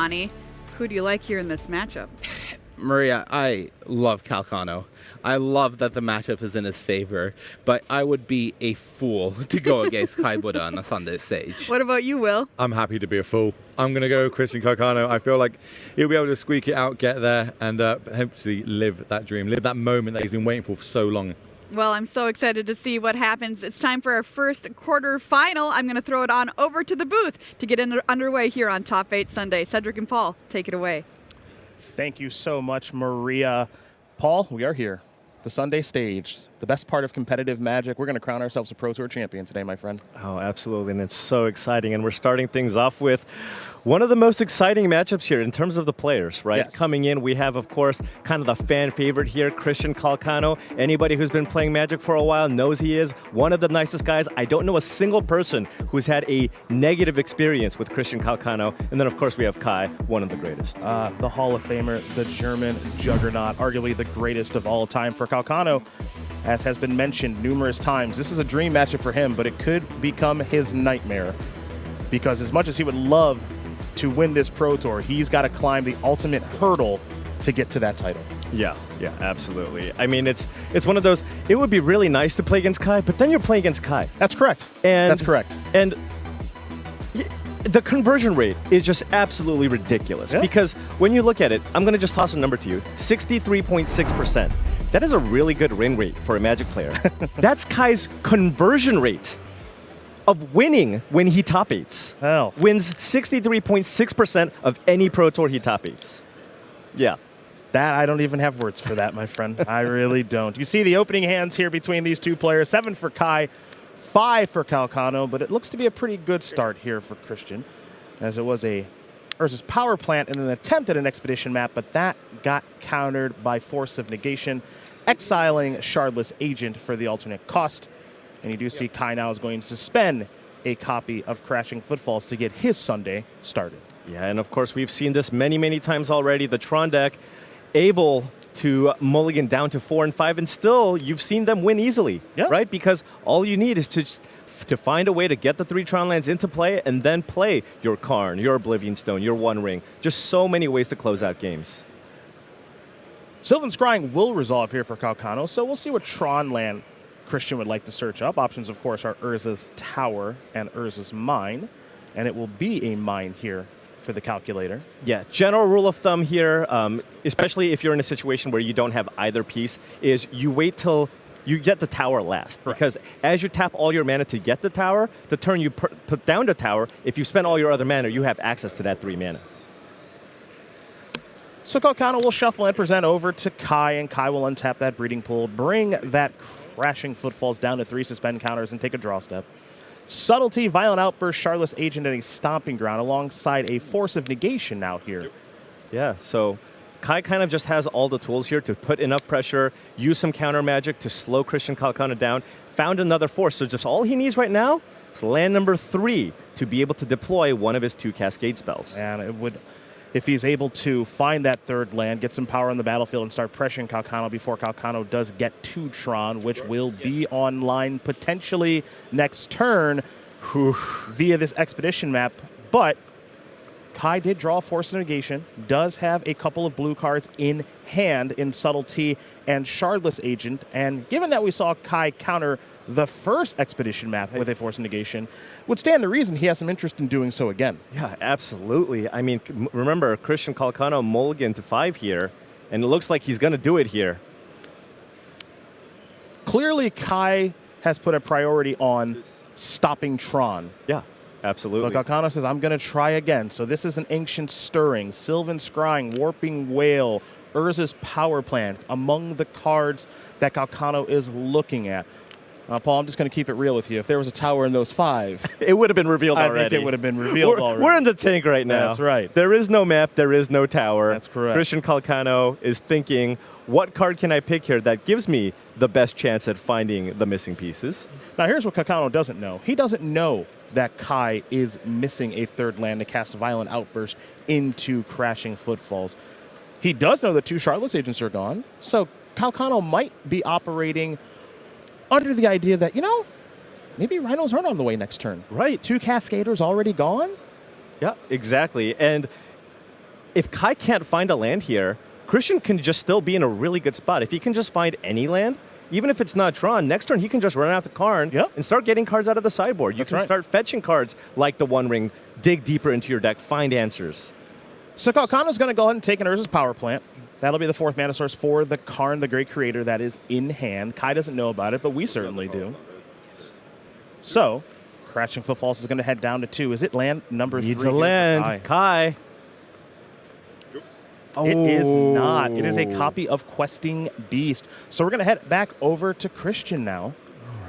Donnie. Who do you like here in this matchup? Maria, I love Calcano. I love that the matchup is in his favor, but I would be a fool to go against Kai Budde on the Sunday stage. What about you, Will? I'm happy to be a fool. I'm going to go Christian Calcano. I feel like he'll be able to squeak it out, get there, and hopefully live that dream, live that moment that he's been waiting for so long. Well, I'm so excited to see what happens. It's time for our first quarterfinal. I'm going to throw it on over to the booth to get underway here on Top 8 Sunday. Cedric and Paul, take it away. Thank you so much, Maria. Paul, we are here. The Sunday stage, the best part of competitive Magic. We're going to crown ourselves a Pro Tour champion today, my friend. Oh, absolutely, and it's so exciting. And we're starting things off with one of the most exciting matchups here in terms of the players, right? Yes. Coming in, we have, of course, kind of the fan favorite here, Christian Calcano. Anybody who's been playing Magic for a while knows he is one of the nicest guys. I don't know a single person who's had a negative experience with Christian Calcano. And then, of course, we have Kai, one of the greatest. The Hall of Famer, the German juggernaut, arguably the greatest of all time for Calcano. As has been mentioned numerous times, this is a dream matchup for him, but it could become his nightmare. Because as much as he would love to win this Pro Tour, he's got to climb the ultimate hurdle to get to that title. Yeah, absolutely. I mean, it's one of those, it would be really nice to play against Kai, but then you're playing against Kai. That's correct. That's correct. And the conversion rate is just absolutely ridiculous. Yeah. Because when you look at it, I'm going to just toss a number to you, 63.6%. That is a really good win rate for a Magic player. That's Kai's conversion rate of winning when he top eights. Hell. Wins 63.6% of any Pro Tour he top eights. Yeah. That, I don't even have words for that, my friend. I really don't. You see the opening hands here between these two players. 7 for Kai, 5 for Calcano, but it looks to be a pretty good start here for Christian, as it was a Urza's power plant in an attempt at an expedition map, but that got countered by Force of Negation, exiling Shardless Agent for the alternate cost. And you do see Kai now is going to suspend a copy of Crashing Footfalls to get his Sunday started. Yeah, and of course we've seen this many, many times already. The Tron deck able to mulligan down to 4 and 5, and still you've seen them win easily, right? Because all you need is to find a way to get the 3 Tron lands into play and then play your Karn, your Oblivion Stone, your One Ring. Just so many ways to close out games. Sylvan Scrying will resolve here for Calcano, so we'll see what Tron land Christian would like to search up. Options, of course, are Urza's Tower and Urza's Mine, and it will be a mine here for the calculator. Yeah, general rule of thumb here, especially if you're in a situation where you don't have either piece, is you wait till you get the tower last. Right. Because as you tap all your mana to get the tower, the turn you put down the tower, if you spend all your other mana, you have access to that 3 mana. So Calcano will shuffle and present over to Kai, and Kai will untap that Breeding Pool, bring that Crashing Footfalls down to 3 suspend counters, and take a draw step. Subtlety, Violent Outburst, Shardless Agent, and a Stomping Ground alongside a Force of Negation now here. Yeah, so Kai kind of just has all the tools here to put enough pressure, use some counter magic to slow Christian Calcano down, found another force. So just all he needs right now is land number 3 to be able to deploy one of his 2 Cascade spells. And it would, if he's able to find that 3rd land, get some power on the battlefield, and start pressuring Calcano before Calcano does get to Tron, which will be online potentially next turn via this expedition map. But Kai did draw Force of Negation, does have a couple of blue cards in hand in Subtlety and Shardless Agent, and given that we saw Kai counter the first expedition map with a Force of Negation, would stand to reason he has some interest in doing so again. Yeah, absolutely. I mean, remember, Christian Calcano mulligan to 5 here, and it looks like he's going to do it here. Clearly, Kai has put a priority on stopping Tron. Yeah, absolutely. But Calcano says, I'm going to try again. So this is an Ancient Stirring, Sylvan Scrying, Warping Whale, Urza's Power Plant, among the cards that Calcano is looking at. Paul, I'm just going to keep it real with you. If there was a tower in those 5, it would have been revealed already. I think it would have been revealed already. We're in the tank right now. That's right. There is no map. There is no tower. That's correct. Christian Calcano is thinking, what card can I pick here that gives me the best chance at finding the missing pieces? Now, here's what Calcano doesn't know. He doesn't know that Kai is missing a 3rd land to cast Violent Outburst into Crashing Footfalls. He does know that 2 Shardless Agents are gone, so Calcano might be operating under the idea that, maybe Rhinos aren't on the way next turn. Right. 2 Cascaders already gone? Yeah, exactly. And if Kai can't find a land here, Christian can just still be in a really good spot. If he can just find any land, even if it's not Tron, next turn he can just run out the Karn and start getting cards out of the sideboard. You can start fetching cards like the One Ring, dig deeper into your deck, find answers. So Calcano's going to go ahead and take an Urza's Power Plant. That'll be the 4th mana source for the Karn, the Great Creator, that is in hand. Kai doesn't know about it, but we certainly do. So, Crashing Footfalls is going to head down to 2. Is it land number 3? Needs a land. Kai. It is not. It is a copy of Questing Beast. So we're going to head back over to Christian now.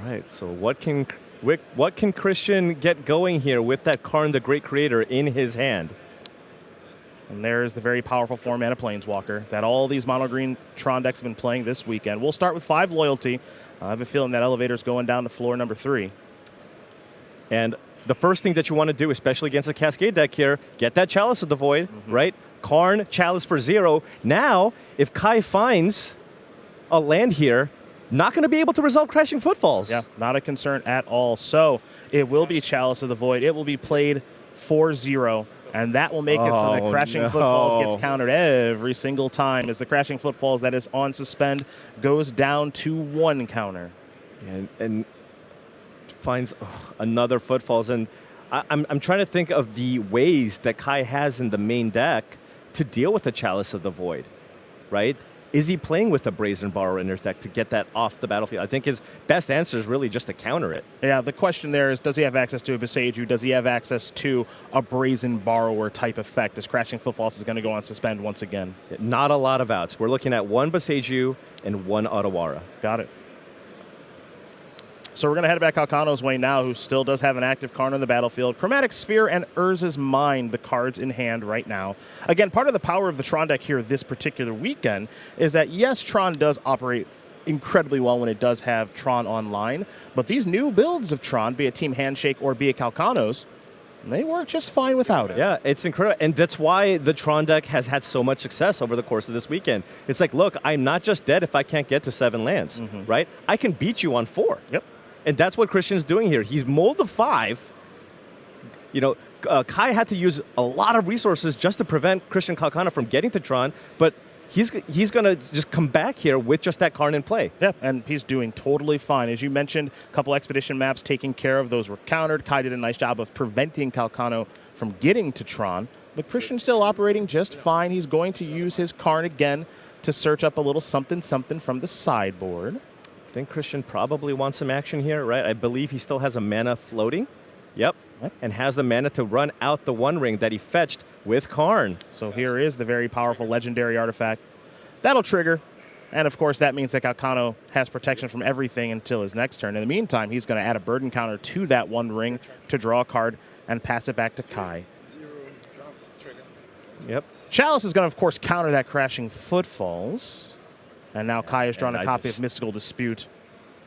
All right. So what can Christian get going here with that Karn, the Great Creator, in his hand? And there's the very powerful 4-mana Planeswalker that all these mono-green Tron decks have been playing this weekend. We'll start with 5 Loyalty. I have a feeling that elevator's going down to floor number 3. And the first thing that you want to do, especially against a Cascade deck here, get that Chalice of the Void, right? Karn, Chalice for 0. Now, if Kai finds a land here, not going to be able to resolve Crashing Footfalls. Yeah, not a concern at all. So it will be Chalice of the Void. It will be played 4-0, and that will make it so that Crashing Footfalls gets countered every single time as the Crashing Footfalls that is on suspend goes down to 1 counter. And finds another Footfalls. And I'm trying to think of the ways that Kai has in the main deck to deal with the Chalice of the Void, right? Is he playing with a Brazen Borrower in his deck to get that off the battlefield? I think his best answer is really just to counter it. Yeah, the question there is, does he have access to a Boseiju? Does he have access to a Brazen Borrower type effect as Crashing Footfalls is going to go on suspend once again? Not a lot of outs. We're looking at 1 Boseiju and 1 Otawara. Got it. So we're going to head back Calcano's way now, who still does have an active Karn on the battlefield. Chromatic Sphere and Urza's Mind, the cards in hand right now. Again, part of the power of the Tron deck here this particular weekend is that, yes, Tron does operate incredibly well when it does have Tron online, but these new builds of Tron, be it Team Handshake or be it Calcano's, they work just fine without it. Yeah, it's incredible. And that's why the Tron deck has had so much success over the course of this weekend. It's like, look, I'm not just dead if I can't get to 7 lands, right? I can beat you on 4. Yep. And that's what Christian's doing here. He's mulled to 5. You know, Kai had to use a lot of resources just to prevent Christian Calcano from getting to Tron, but he's going to just come back here with just that Karn in play. Yeah, and he's doing totally fine. As you mentioned, a couple Expedition maps taking care of. Those were countered. Kai did a nice job of preventing Calcano from getting to Tron, but Christian's still operating just fine. He's going to use his Karn again to search up a little something from the sideboard. I think Christian probably wants some action here, right? I believe he still has a mana floating. Yep. And has the mana to run out the One Ring that he fetched with Karn. So here is the very powerful legendary artifact. That'll trigger. And of course, that means that Calcano has protection from everything until his next turn. In the meantime, he's going to add a burden counter to that One Ring to draw a card and pass it back to Kai. Yep. Chalice is going to, of course, counter that Crashing Footfalls. And now Kai has drawn a copy of Mystical Dispute.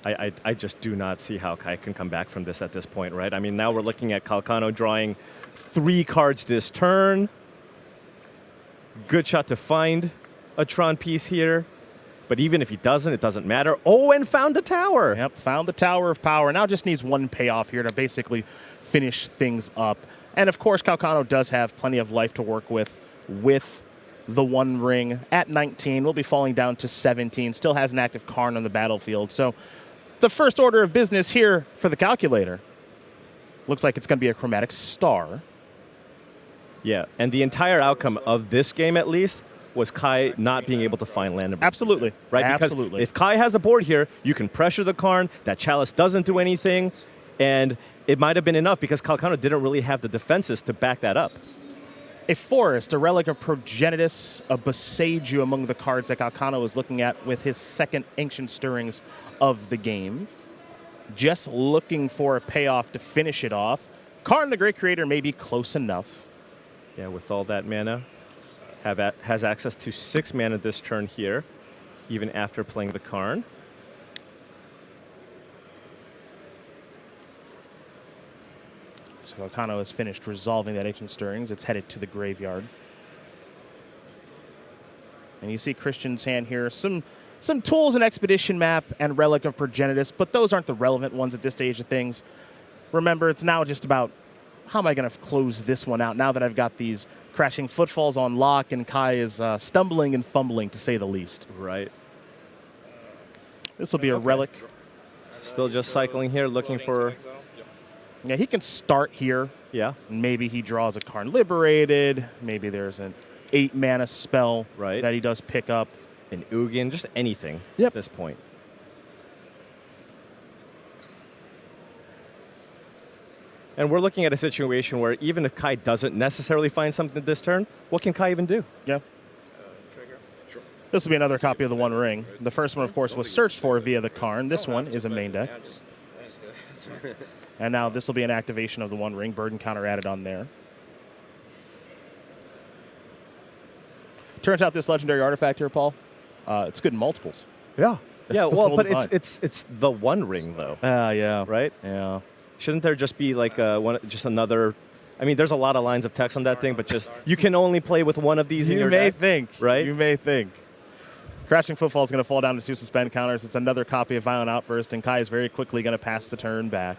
I just do not see how Kai can come back from this at this point, right? I mean, now we're looking at Calcano drawing 3 cards this turn. Good shot to find a Tron piece here. But even if he doesn't, it doesn't matter. Oh, and found the tower. Yep, found the Tower of Power. Now just needs 1 payoff here to basically finish things up. And of course, Calcano does have plenty of life to work with the One Ring at 19. We'll be falling down to 17. Still has an active Karn on the battlefield. So the first order of business here for the calculator looks like it's going to be a Chromatic Star. Yeah, and the entire outcome of this game, at least, was Kai not being able to find land. Absolutely. Right? Absolutely. Because if Kai has the board here, you can pressure the Karn. That Chalice doesn't do anything. And it might have been enough because Calcano didn't really have the defenses to back that up. A Forest, a Relic of Progenitus, a Boseiju among the cards that Calcano is looking at with his second Ancient Stirrings of the game. Just looking for a payoff to finish it off. Karn, the Great Creator, may be close enough. Yeah, with all that mana, has access to 6 mana this turn here, even after playing the Karn. So Calcano has finished resolving that Ancient Stirrings. It's headed to the graveyard. And you see Christian's hand here. Some tools, an Expedition map, and Relic of Progenitus, but those aren't the relevant ones at this stage of things. Remember, it's now just about how am I going to close this one out now that I've got these crashing footfalls on lock and Kai is stumbling and fumbling, to say the least. Right. This will be a relic. Still just cycling here, looking for... Yeah, he can start here. Yeah. Maybe he draws a Karn Liberated. Maybe there's an 8-mana spell that he does pick up. An Ugin, just anything at this point. And we're looking at a situation where even if Kai doesn't necessarily find something this turn, what can Kai even do? Yeah. This will be another copy of the One Ring. The first one, of course, was searched for via the Karn. This one is a main deck. And now this will be an activation of the One Ring. Burden counter added on there. Turns out this legendary artifact here, Paul, it's good in multiples. Yeah. Yeah, That's well, but totally fine. it's the One Ring, though. Yeah. Right? Yeah. Shouldn't there just be like just another... I mean, there's a lot of lines of text on that thing, but just you can only play with one of these in your deck. Right? You may think. Crashing Footfall is going to fall down to 2 suspend counters. It's another copy of Violent Outburst, and Kai is very quickly going to pass the turn back.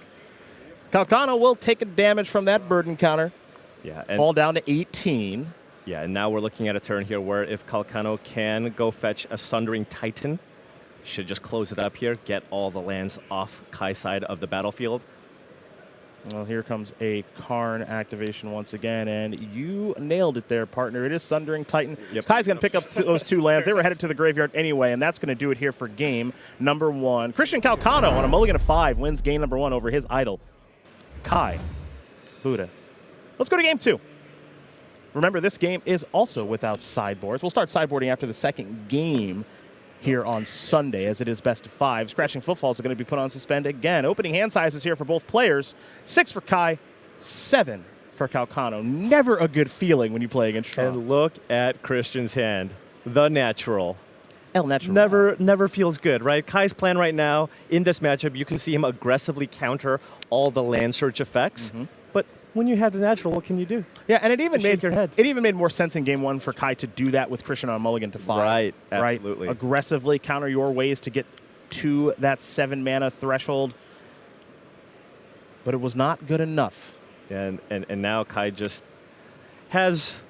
Calcano will take a damage from that burden counter. Yeah, fall down to 18. Yeah, and now we're looking at a turn here where if Calcano can go fetch a Sundering Titan, should just close it up here, get all the lands off Kai's side of the battlefield. Well, here comes a Karn activation once again, and you nailed it there, partner. It is Sundering Titan. Yep. Kai's going to pick up those 2 lands. They were headed to the graveyard anyway, and that's going to do it here for game number 1. Christian Calcano on a mulligan of 5 wins game number 1 over his idol, Kai Budde. Let's go to game 2. Remember, this game is also without sideboards. We'll start sideboarding after the second game here on Sunday, as it is best of 5. Scratching Footfalls are going to be put on suspend again. Opening hand sizes here for both players. 6 for Kai, 7 for Calcano. Never a good feeling when you play against Tron. And look at Christian's hand. The natural. El Natural. Never feels good, right? Kai's plan right now, in this matchup, you can see him aggressively counter all the land search effects. But when you have the natural, what can you do? Yeah, and it even Shake your head. It even made more sense in game 1 for Kai to do that with Christian on mulligan to 5. Right, absolutely. Right? Aggressively counter your ways to get to that 7-mana threshold. But it was not good enough. And now Kai just has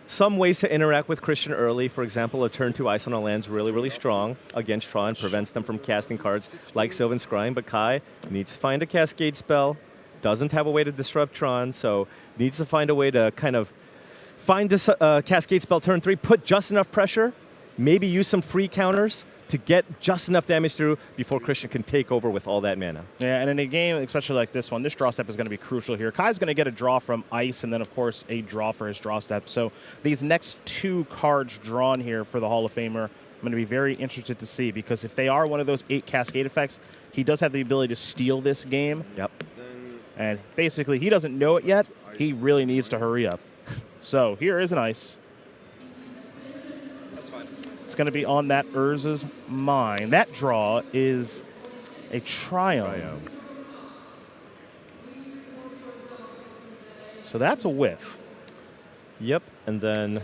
some ways to interact with Christian early. For example, a turn 2 Ice on a land's really strong against Tron, prevents them from casting cards like Sylvan Scrying, but Kai needs to find a Cascade spell. Doesn't have a way to disrupt Tron, so needs to find a way to kind of find this Cascade spell turn 3, put just enough pressure, maybe use some free counters to get just enough damage through before Christian can take over with all that mana. Yeah, and in a game, especially like this one, this draw step is going to be crucial here. Kai's going to get a draw from Ice, and then, of course, a draw for his draw step. So these next 2 cards drawn here for the Hall of Famer, I'm going to be very interested to see, because if they are one of those 8 Cascade effects, he does have the ability to steal this game. Yep. And basically, he doesn't know it yet. He really needs to hurry up. So here is an Ice. That's fine. It's going to be on that Urza's mind. That draw is a Triumph. So that's a whiff. Yep, and then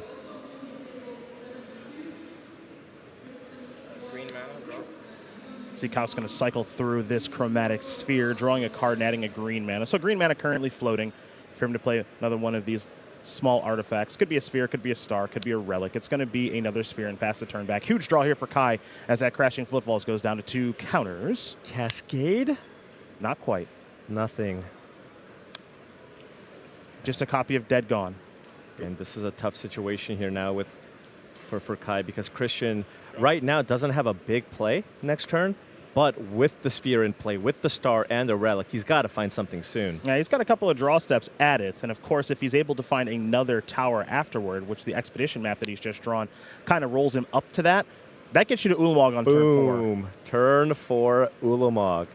See, Kauf's going to cycle through this chromatic sphere, drawing a card and adding a green mana. So green mana currently floating for him to play another one of these small artifacts. Could be a sphere, could be a star, could be a relic. It's going to be another sphere and pass the turn back. Huge draw here for Kai as that Crashing Footfalls goes down to 2 counters. Cascade? Not quite. Nothing. Just a copy of Dead Gone. And this is a tough situation here now for Kai, because Christian right now doesn't have a big play next turn. But with the sphere in play, with the star and the relic, he's got to find something soon. Yeah, he's got a couple of draw steps at it. And, of course, if he's able to find another tower afterward, which the expedition map that he's just drawn kind of rolls him up to that, that gets you to Ulamog on turn 4. Boom. Turn 4 Ulamog.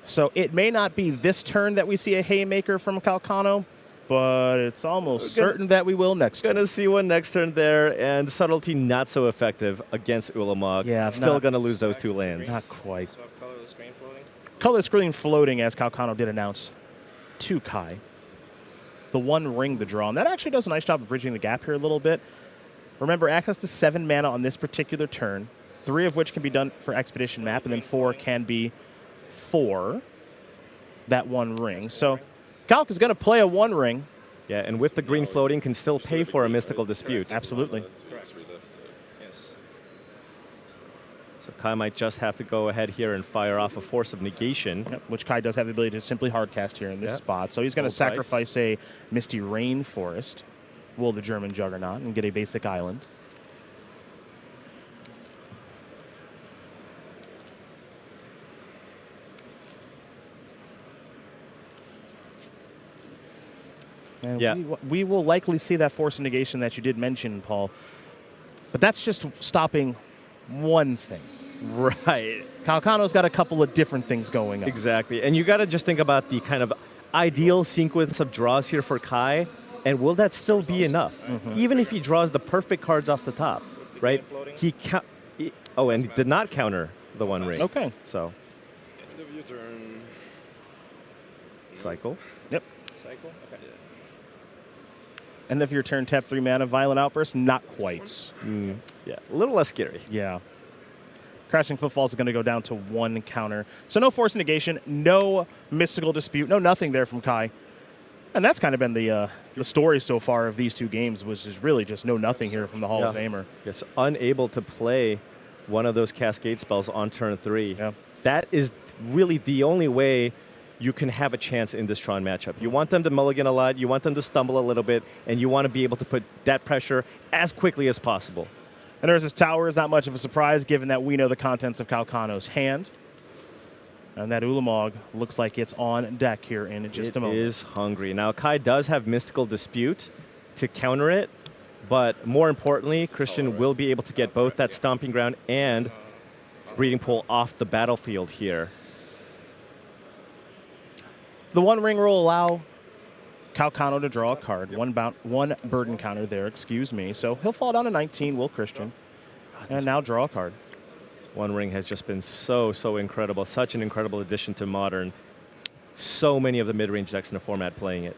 So it may not be this turn that we see a Haymaker from Calcano, but it's almost certain that we will next turn. Gonna see one next turn there, and Subtlety not so effective against Ulamog. Yeah, still gonna lose those 2 lands. Not quite. So I have colorless screen floating? Colorless screen floating, as Calcano did announce to Kai. The One Ring the draw, and that actually does a nice job of bridging the gap here a little bit. Remember, access to 7 mana on this particular turn, 3 of which can be done for Expedition Map, and then 4 can be for that One Ring. So Calc is going to play a One Ring. Yeah, and with the green floating, can still pay for a Mystical Dispute. Absolutely. So Kai might just have to go ahead here and fire off a Force of Negation. Yep, which Kai does have the ability to simply hardcast here in this spot. So he's going to sacrifice a Misty Rainforest, Will the German Juggernaut, and get a basic island. And we will likely see that Force of Negation that you did mention, Paul. But that's just stopping one thing. Right. Calcano's got a couple of different things going on. Exactly. And you got to just think about the kind of ideal sequence of draws here for Kai. And will that still be enough? Even if he draws the perfect cards off the top, right? And he did not counter the One Ring. Okay. So. End of your turn. Cycle. Yep. Cycle? Okay. End of your turn, tap 3 mana, Violent Outburst, not quite. Yeah, a little less scary. Yeah. Crashing Footfalls is going to go down to 1 counter. So no Force Negation, no Mystical Dispute, no nothing there from Kai. And that's kind of been the story so far of these 2 games, was just really just no nothing here from the Hall of Famer. Yes, unable to play one of those Cascade spells on turn 3. Yeah. That is really the only way you can have a chance in this Tron matchup. You want them to mulligan a lot, you want them to stumble a little bit, and you want to be able to put that pressure as quickly as possible. And there's his tower is not much of a surprise given that we know the contents of Calcano's hand. And that Ulamog looks like it's on deck here in just a moment. It is hungry. Now, Kai does have Mystical Dispute to counter it, but more importantly, Christian will be able to get both that Stomping Ground and Breeding Pool off the battlefield here. The One Ring will allow Calcano to draw a card. One burden counter there, excuse me. So he'll fall down to 19, will Christian. And now draw a card. This One Ring has just been so incredible. Such an incredible addition to Modern. So many of the mid-range decks in the format playing it.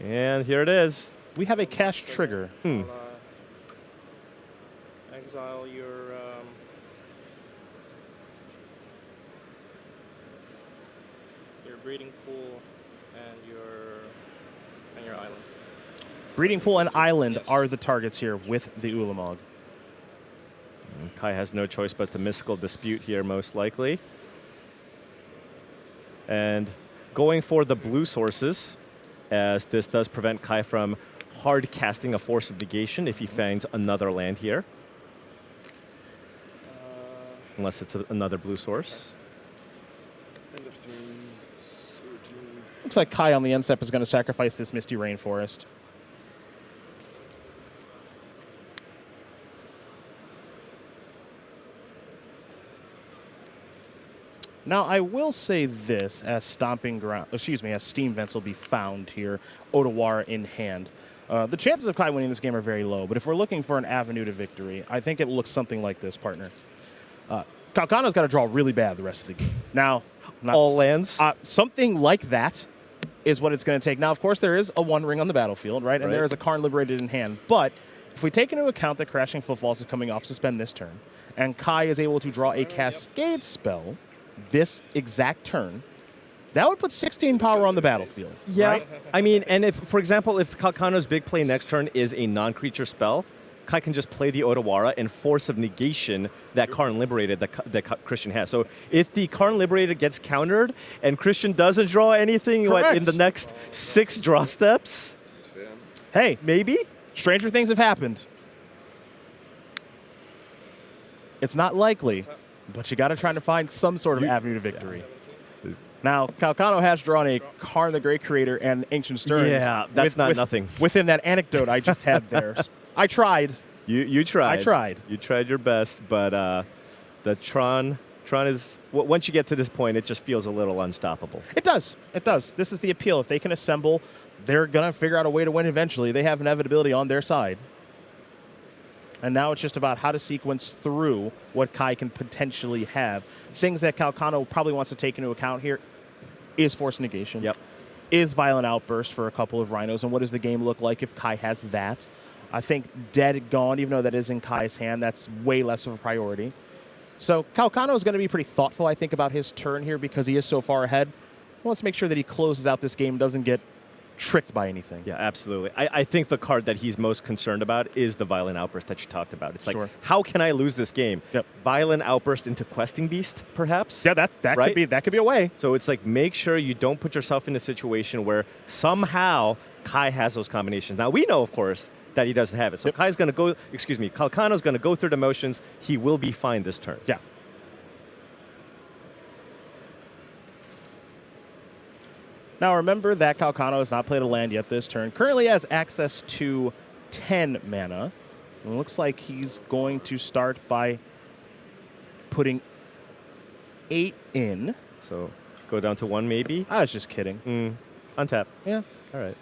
And here it is. We have a cash trigger. Exile your breeding pool and your island. Breeding Pool and Island are the targets here with the Ulamog. Kai has no choice but to Mystical Dispute here, most likely. And going for the blue sources, as this does prevent Kai from hard casting a Force of Negation if he finds another land here. Unless it's another blue source. End of turn. Looks like Kai on the end step is going to sacrifice this Misty Rainforest. Now, I will say this as as Steam Vents will be found here, Otawara in hand. The chances of Kai winning this game are very low, but if we're looking for an avenue to victory, I think it looks something like this, partner. Calcano's got to draw really bad the rest of the game. Now, all lands? Something like that is what it's going to take. Now, of course, there is a One Ring on the battlefield, right? And there is a Karn Liberated in hand. But if we take into account that Crashing Footfalls is coming off suspend this turn, and Kai is able to draw a Cascade spell this exact turn, that would put 16 power on the battlefield. Yeah, right? I mean, and if, for example, if Calcano's big play next turn is a non-creature spell, Kai can just play the Otawara and Force of Negation that Karn Liberated that Christian has. So if the Karn Liberated gets countered and Christian doesn't draw anything in the next 6 draw steps, hey, maybe? Stranger things have happened. It's not likely, but you got to try to find some sort of avenue to victory. Now, Calcano has drawn a Karn the Great Creator and Ancient Stearns. Yeah, that's nothing. Within that anecdote I just had there. I tried. You tried. I tried. You tried your best, but the Tron is, once you get to this point, it just feels a little unstoppable. It does. It does. This is the appeal. If they can assemble, they're going to figure out a way to win eventually. They have inevitability on their side. And now it's just about how to sequence through what Kai can potentially have. Things that Calcano probably wants to take into account here is Force Negation. Yep. Is Violent Outburst for a couple of Rhinos, and what does the game look like if Kai has that? I think Dead Gone, even though that is in Kai's hand, that's way less of a priority. So Calcano is going to be pretty thoughtful, I think, about his turn here because he is so far ahead. wants to make sure that he closes out this game, doesn't get tricked by anything. Yeah, absolutely. I think the card that he's most concerned about is the Violent Outburst that you talked about. It's like, Sure. how can I lose this game? Yep. Violent Outburst into Questing Beast, perhaps? Yeah, that Right? could be a way. So it's like, make sure you don't put yourself in a situation where somehow Kai has those combinations. Now, we know, of course, that he doesn't have it. So Yep. Kai's going to go, Calcano's going to go through the motions. He will be fine this turn. Yeah. Now remember that Calcano has not played a land yet this turn. Currently has access to 10 mana. It looks like he's going to start by putting 8 in. So go down to 1 maybe. I was just kidding. Untap. Yeah. All right.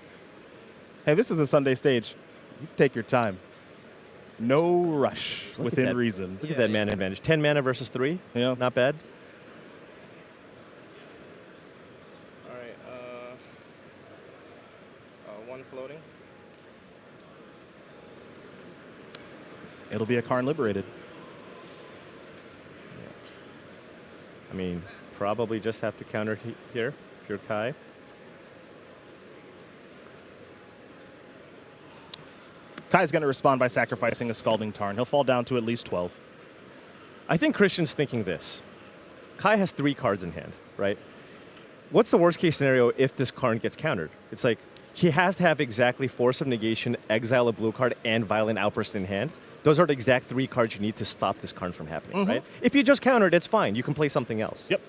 Hey, this is the Sunday stage. You take your time. No rush, Look at within that. reason. Look at that mana advantage. 10 mana versus 3. Yeah. Not bad. All right. One floating. It'll be a Karn liberated. I mean, probably just have to counter here if you're Kai. Kai's going to respond by sacrificing a Scalding Tarn. He'll fall down to at least 12. I think Christian's thinking this. Kai has 3 cards in hand, right? What's the worst case scenario if this card gets countered? It's like he has to have exactly Force of Negation, exile a blue card, and Violent Outburst in hand. Those are the exact 3 cards you need to stop this card from happening, right? If you just countered, it's fine. You can play something else. Yep.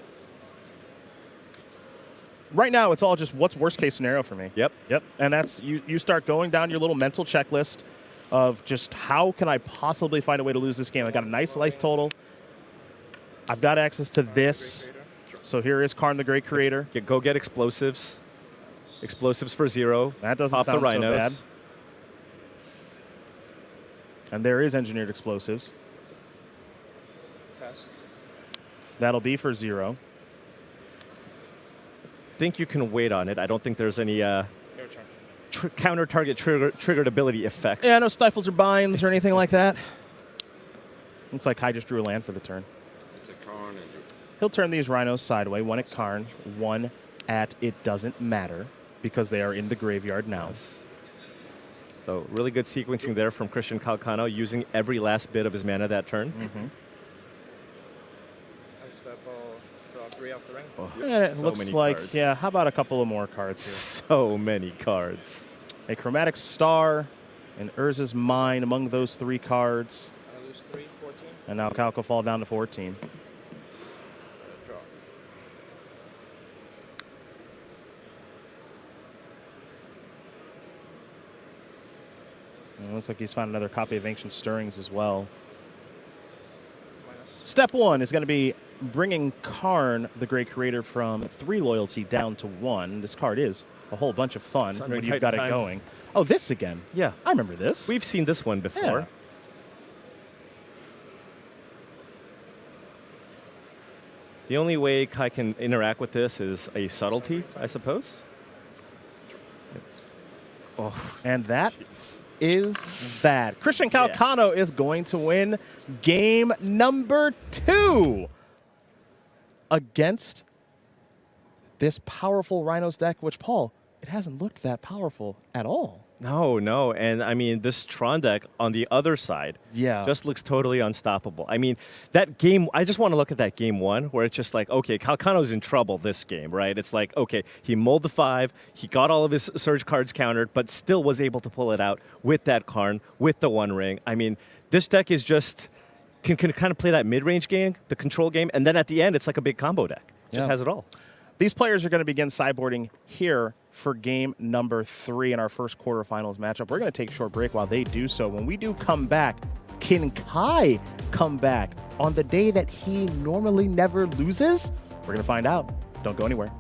Right now, it's all just what's worst case scenario for me. Yep. Yep. And that's you start going down your little mental checklist of just how can I possibly find a way to lose this game. I got a nice life total. I've got access to this. So here is Karn the Great Creator. Go get explosives. Explosives for 0. That doesn't Pop sound the Rhinos. so bad. And there is Engineered Explosives. Cast. That'll be for 0. Think you can wait on it. I don't think there's any Your turn. counter target triggered ability effects. Yeah, no stifles or binds or anything like that. Looks like Kai just drew a land for the turn. It's a Karn and He'll turn these Rhinos sideways, 1 at Karn, 1 at It Doesn't Matter, because they are in the graveyard now. So really good sequencing there from Christian Calcano, using every last bit of his mana that turn. I step. I'll draw 3 off the ring. And it So looks many like, cards. yeah, how about a couple of more cards So many cards. here? A Chromatic Star and Urza's Mine among those 3 cards. I lose 3, 14. And now Calc will fall down to 14. Draw. And it looks like he's found another copy of Ancient Stirrings as well. Minus. Step 1 is going to be bringing Karn, the Great Creator, from 3 loyalty down to 1. This card is a whole bunch of fun It's when under you've Titan got it time. going. Oh, this again. Yeah. I remember this. We've seen this one before. Yeah. The only way Kai can interact with this is a subtlety, I suppose. Oh, And that jeez. is that. Christian Calcano is going to win game number 2 against this powerful Rhinos deck, which, Paul, it hasn't looked that powerful at all. No. And I mean, this Tron deck on the other side just looks totally unstoppable. I mean, that game, I just want to look at that game 1 where it's just like, okay, Calcano's in trouble this game, right? It's like, okay, he mulled the 5, he got all of his surge cards countered, but still was able to pull it out with that Karn, with the 1 ring. I mean, this deck is just, can kind of play that mid-range game, the control game, and then at the end, it's like a big combo deck. Just has it all. These players are going to begin sideboarding here for game number 3 in our first quarterfinals matchup. We're going to take a short break while they do so. When we do come back, can Kai come back on the day that he normally never loses? We're going to find out. Don't go anywhere.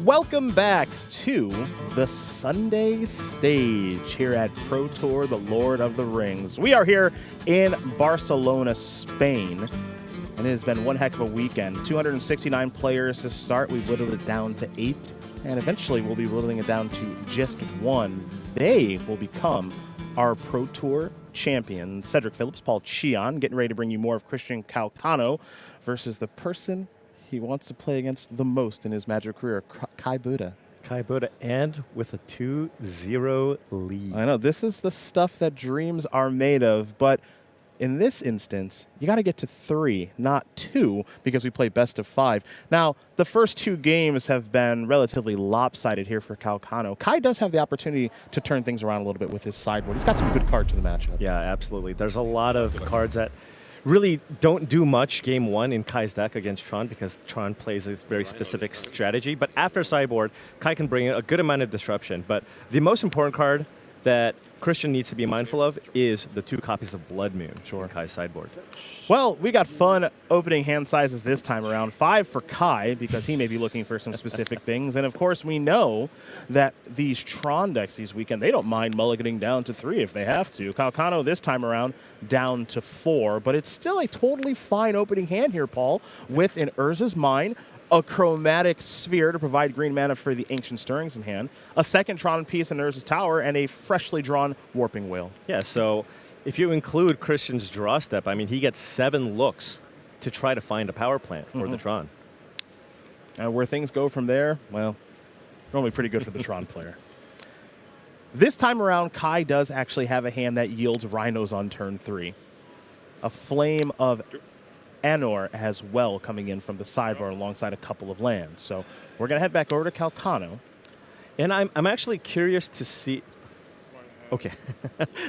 Welcome back to the Sunday stage here at Pro Tour, the Lord of the Rings. We are here in Barcelona, Spain, and it has been one heck of a weekend. 269 players to start. We've whittled it down to 8, and eventually we'll be whittling it down to just 1. They will become our Pro Tour champion. Cedric Phillips, Paul Cheon, getting ready to bring you more of Christian Calcano versus the person he wants to play against the most in his Magic career, Kai Budde. Kai Budde, and with a 2-0 lead. I know, this is the stuff that dreams are made of, but in this instance, you got to get to 3, not 2, because we play best of 5. Now, the first 2 games have been relatively lopsided here for Calcano. Kai does have the opportunity to turn things around a little bit with his sideboard. He's got some good cards in the matchup. Yeah, absolutely. There's a lot of cards that really don't do much game 1 in Kai's deck against Tron because Tron plays a very specific strategy. But after sideboard, Kai can bring in a good amount of disruption. But the most important card that Christian needs to be mindful of is the 2 copies of Blood Moon in Kai's sideboard. Well, we got fun opening hand sizes this time around. 5 for Kai, because he may be looking for some specific things. And, of course, we know that these Tron decks this weekend, they don't mind mulliganing down to 3 if they have to. Calcano this time around down to 4. But it's still a totally fine opening hand here, Paul, with an Urza's Mine, a chromatic sphere to provide green mana for the Ancient Stirrings in hand, a second Tron piece in Urza's Tower, and a freshly drawn Warping Whale. Yeah, so if you include Christian's draw step, I mean, he gets 7 looks to try to find a power plant for the Tron. And where things go from there, well, normally pretty good for the Tron player. This time around, Kai does actually have a hand that yields Rhinos on turn 3. A Flame of Anor as well coming in from the sidebar alongside a couple of lands. So we're going to head back over to Calcano. And I'm actually curious to see... Okay.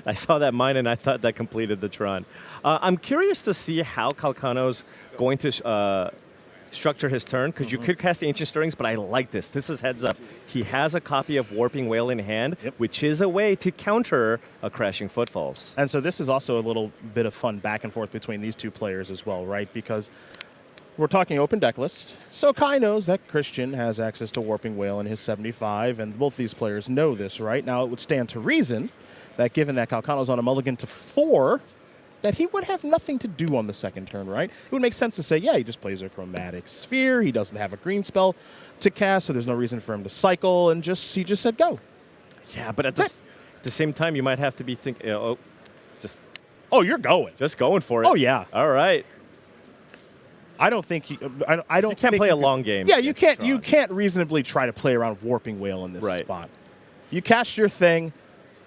I saw that mine and I thought that completed the Tron. I'm curious to see how Calcano's going to structure his turn, because you could cast the Ancient Stirrings, but I like this. This is heads up. He has a copy of Warping Whale in hand, which is a way to counter a Crashing Footfalls. And so this is also a little bit of fun back and forth between these 2 players as well, right? Because we're talking open deck list. So Kai knows that Christian has access to Warping Whale in his 75, and both these players know this, right? Now, it would stand to reason that given that Calcano's on a mulligan to 4, that he would have nothing to do on the second turn, right? It would make sense to say, yeah, he just plays a chromatic sphere. He doesn't have a green spell to cast, so there's no reason for him to cycle, and he just said go. Yeah, but at the same time, you might have to be thinking, oh, you're going. Just going for it. Oh, yeah. All right. I don't think I don't. You can't play a long game. Yeah, you can't. You can't reasonably try to play around Warping Whale in this spot. You cast your thing.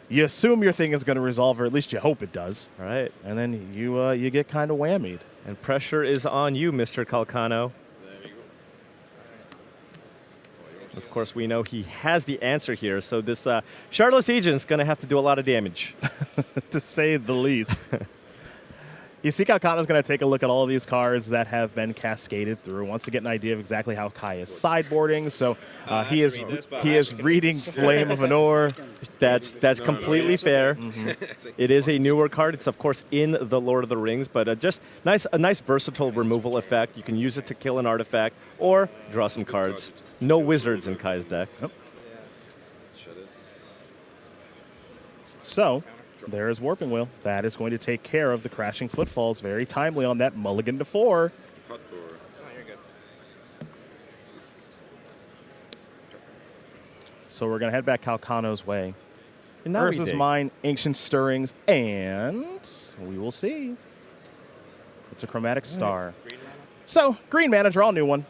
You assume your thing is going to resolve, or at least you hope it does. All right. And then you get kind of whammied. And pressure is on you, Mr. Calcano. Of course, we know he has the answer here, so this Shardless Agent's going to have to do a lot of damage. To say the least. You see Calcano's going to take a look at all of these cards that have been cascaded through, wants to get an idea of exactly how Kai is sideboarding. So he is reading Flame of Anor. That's completely fair. It is a newer card. It's, of course, in the Lord of the Rings, but just a nice versatile removal effect. You can use it to kill an artifact or draw some cards. No wizards in Kai's deck. Yep. So there is Warping Wheel. That is going to take care of the Crashing Footfalls. Very timely on that mulligan to 4. So we're going to head back Calcano's way. Urza's Mine, Ancient Stirrings, and we will see. It's a Chromatic Star. So, green mana, draw a new one.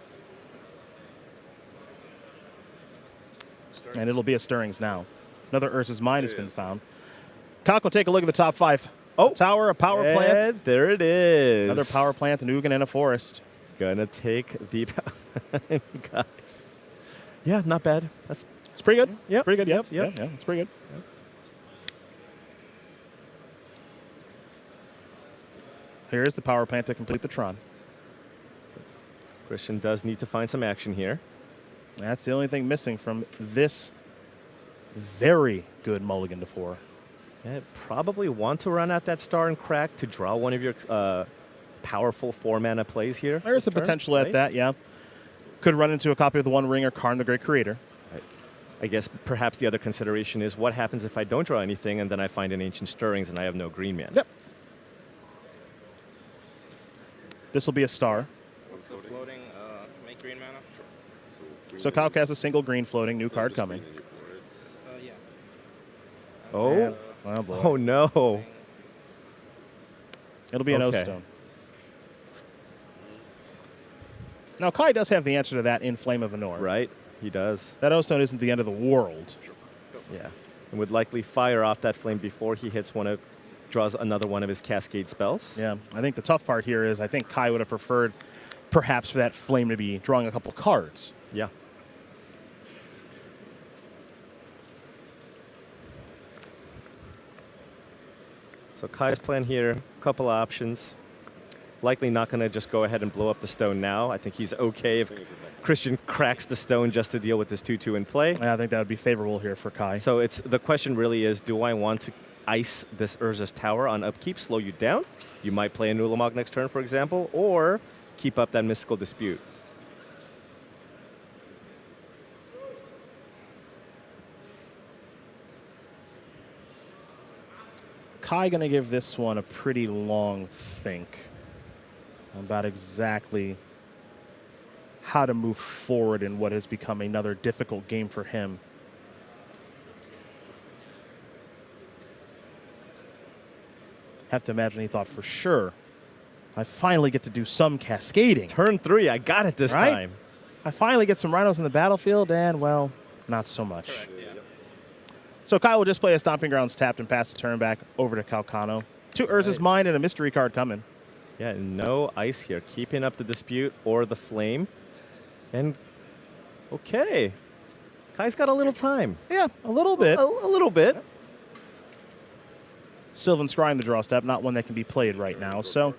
And it'll be a Stirrings now. Another Urza's Mine has been found. Calc will take a look at the top 5. Oh, Tower, a power plant. There it is. Another power plant, an Ugin, and a forest. Gonna take the... Yeah, not bad. It's pretty good. Yep. Pretty good. Yep. Yeah, it's pretty good. Yep. Here's the power plant to complete the Tron. Christian does need to find some action here. That's the only thing missing from this very good mulligan to 4. Yeah, probably want to run out that Star and Crack to draw one of your powerful 4-mana plays here. There's the potential at that, yeah. Could run into a copy of the One Ring or Karn the Great Creator. I guess perhaps the other consideration is what happens if I don't draw anything and then I find an Ancient Stirrings and I have no green man. Yep. This will be a star. Floating, make green mana. So Calc has a single green floating, new card coming. Yeah. Oh. Oh, boy. Oh, no. It'll be an Okay. O-Stone. Now, Kai does have the answer to that in Flame of Anor. Right, he does. That O-Stone isn't the end of the world. Yeah. And would likely fire off that flame before he hits draws another one of his Cascade spells. Yeah, I think the tough part here is I think Kai would have preferred perhaps for that flame to be drawing a couple cards. Yeah. So Kai's plan here, a couple of options. Likely not going to just go ahead and blow up the stone now. I think he's okay if Christian cracks the stone just to deal with this 2/2 in play. Yeah, I think that would be favorable here for Kai. So the question really is, do I want to ice this Urza's Tower on upkeep, slow you down? You might play a Nulamog next turn, for example, or keep up that Mystical Dispute. Kai going to give this one a pretty long think about exactly how to move forward in what has become another difficult game for him. Have to imagine he thought for sure, I finally get to do some cascading. Turn 3, I got it this Right? time. I finally get some Rhinos in the battlefield, and, well, not so much. So Kai will just play a Stomping Grounds tapped and pass the turn back over to Calcano. To Urza's Mind and a mystery card coming. Yeah, no ice here. Keeping up the dispute or the flame. And, okay. Kai's got a little time. Yeah, a little bit. A little bit. Sylvan Scrying the draw step, not one that can be played right now. So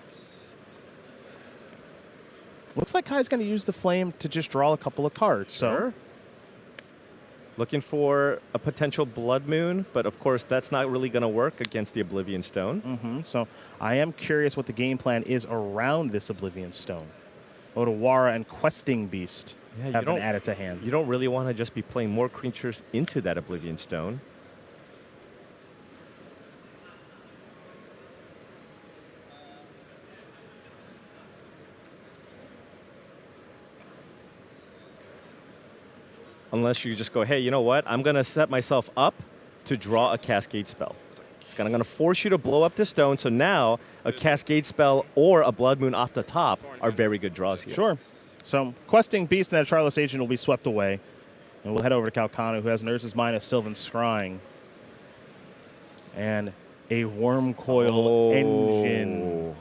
looks like Kai's going to use the flame to just draw a couple of cards. So Sure. Looking for a potential Blood Moon, but of course that's not really going to work against the Oblivion Stone. So I am curious what the game plan is around this Oblivion Stone. Otawara and Questing Beast Yeah, you have been don't- added to hand. You don't really want to just be playing more creatures into that Oblivion Stone. Unless you just go, hey, you know what? I'm going to set myself up to draw a Cascade spell. It's going to force you to blow up this stone, so now a Cascade spell or a Blood Moon off the top are very good draws here. Sure. So Questing Beast and that Charlotte's Agent will be swept away. And we'll head over to Calcano, who has Nurse's Mind, a Sylvan Scrying, and a Worm Coil Engine.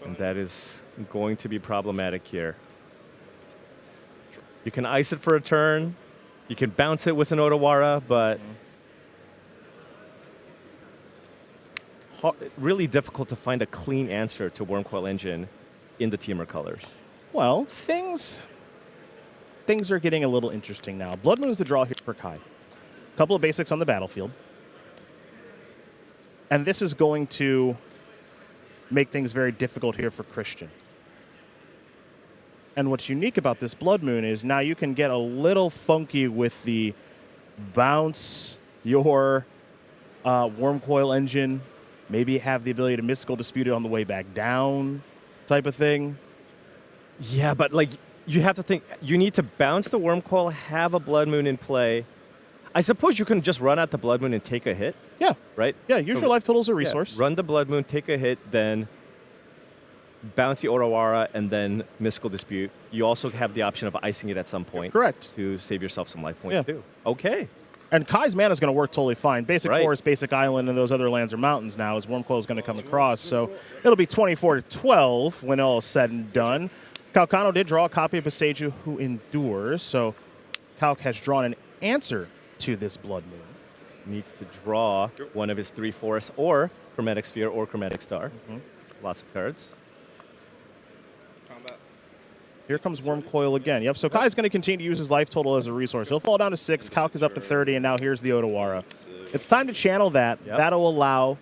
And that is going to be problematic here. You can ice it for a turn. You can bounce it with an Otawara, but really difficult to find a clean answer to Wormcoil Engine in the Temur colors. Well, things are getting a little interesting now. Blood Moon is the draw here for Kai. A couple of basics on the battlefield. And this is going to make things very difficult here for Christian. And what's unique about this Blood Moon is now you can get a little funky with the bounce your Wormcoil Engine, maybe have the ability to Mystical Dispute it on the way back down type of thing. Yeah, but like you have to think, you need to bounce the Wormcoil, have a Blood Moon in play. I suppose you can just run out the Blood Moon and take a hit, Yeah. right? Yeah, use your life total as a Yeah, resource. run the Blood Moon, take a hit, then bounce the Otawara, and then Mystical Dispute. You also have the option of icing it at some point. Correct. To save yourself some life points, Yeah. too. Okay. And Kai's mana is going to work totally fine. Basic Right. Forest, Basic Island, and those other lands or mountains now as Wormcoil is going to come across. So it'll be 24-12 when all is said and done. Calcano did draw a copy of Beseju, who endures. So Calc has drawn an answer to this Blood Moon. Needs to draw one of his 3 forests, or Chromatic Sphere, or Chromatic Star. Lots of cards. Combat. Here comes Wormcoil again. Yep, so Kai's going to continue to use his life total as a resource. He'll fall down to 6. Calc is up to 30, and now here's the Otawara. It's time to channel that. Yep. That'll allow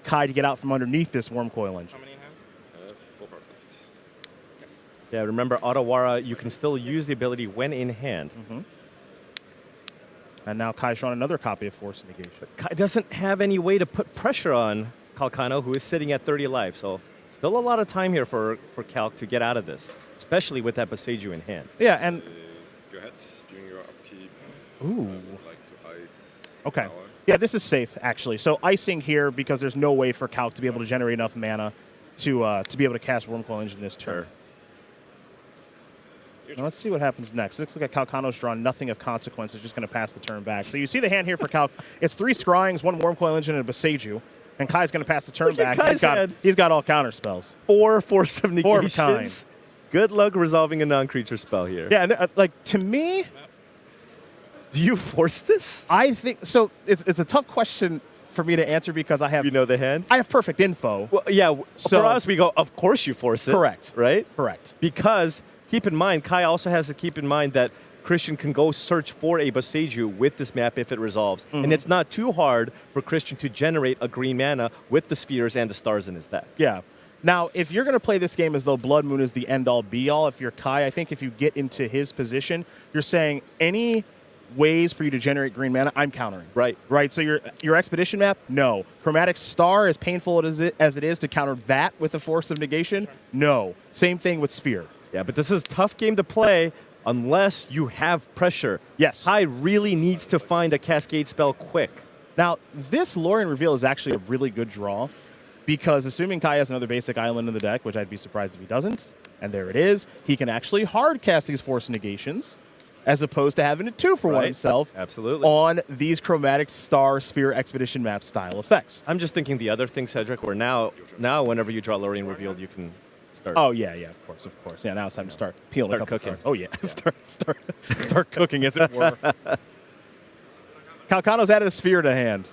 Kai to get out from underneath this Wormcoil Engine. How many in hand? 4 cards left. Yeah, remember, Otawara, you can still use the ability when in hand. And now Kai's drawn another copy of Force Negation. Kai doesn't have any way to put pressure on Calcano, who is sitting at 30 life. So still a lot of time here for Calc to get out of this, especially with that Boseiju in hand. Yeah, and Go ahead. During your upkeep, ooh. like to ice. Okay. power. Yeah, this is safe, actually. So icing here because there's no way for Calc to be able to generate enough mana to be able to cast Wormcoil Engine this turn. Now let's see what happens next. Looks like Calcano's drawn nothing of consequence. It's just going to pass the turn back. So you see the hand here for Calc. It's 3 Scryings, 1 Wormcoil Engine, and a Boseiju. And Kai's going to pass the turn Look at back. Kai's He's got all counter spells. 4 Force of Four of a kind. Negations. Good luck resolving a non-creature spell here. Yeah, and like to me, Do you force this? I think so. It's a tough question for me to answer because I have You know the hand? I have perfect info. Well, yeah, So- for us, we go, of course you force it. Correct. Right? Correct. Because keep in mind, Kai also has to keep in mind that Christian can go search for a Boseiju with this map if it resolves. And it's not too hard for Christian to generate a green mana with the spheres and the stars in his deck. Yeah. Now, if you're going to play this game as though Blood Moon is the end-all, be-all, if you're Kai, I think if you get into his position, you're saying any ways for you to generate green mana, I'm countering. Right. Right. So your expedition map, no. Chromatic Star, as painful as it is to counter that with a Force of Negation, no. Same thing with Sphere. Yeah, but this is a tough game to play unless you have pressure. Yes. Kai really needs to find a Cascade spell quick. Now, this Lorien Reveal is actually a really good draw because assuming Kai has another basic island in the deck, which I'd be surprised if he doesn't, and there it is, he can actually hard cast these Force Negations as opposed to having to 2-for-1 Right. himself Absolutely. on these Chromatic Star Sphere Expedition map style effects. I'm just thinking the other thing, Cedric, where now whenever you draw Lorien Revealed, you can start. Oh, yeah, of course. Yeah, now it's time to start peeling Start a couple cooking. cards. Oh, yeah. start cooking, as it were. Calcano's added a Sphere to hand.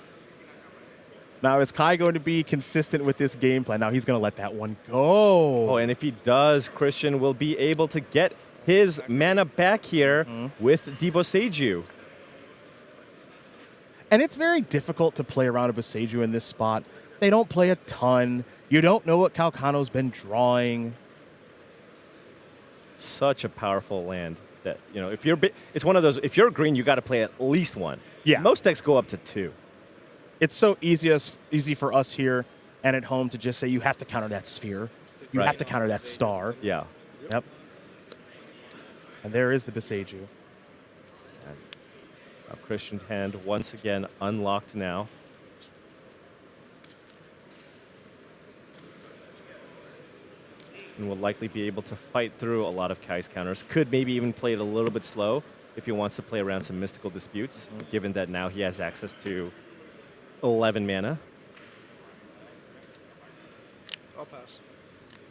Now, is Kai going to be consistent with this game plan? Now, he's going to let that one go. Oh, and if he does, Christian will be able to get his mana back here with the Boseiju. And it's very difficult to play around a Boseiju in this spot. They don't play a ton. You don't know what Calcano's been drawing. Such a powerful land that, if you're it's one of those, if you're green, you got to play at least one. Yeah. Most decks go up to 2. It's so easy for us here and at home to just say you have to counter that Sphere. You Right. have to counter that Star. Yeah. Yep. And there is the Boseiju. Christian's hand once again unlocked now. And will likely be able to fight through a lot of Kai's counters. Could maybe even play it a little bit slow if he wants to play around some mystical disputes, given that now he has access to 11 mana. I'll pass.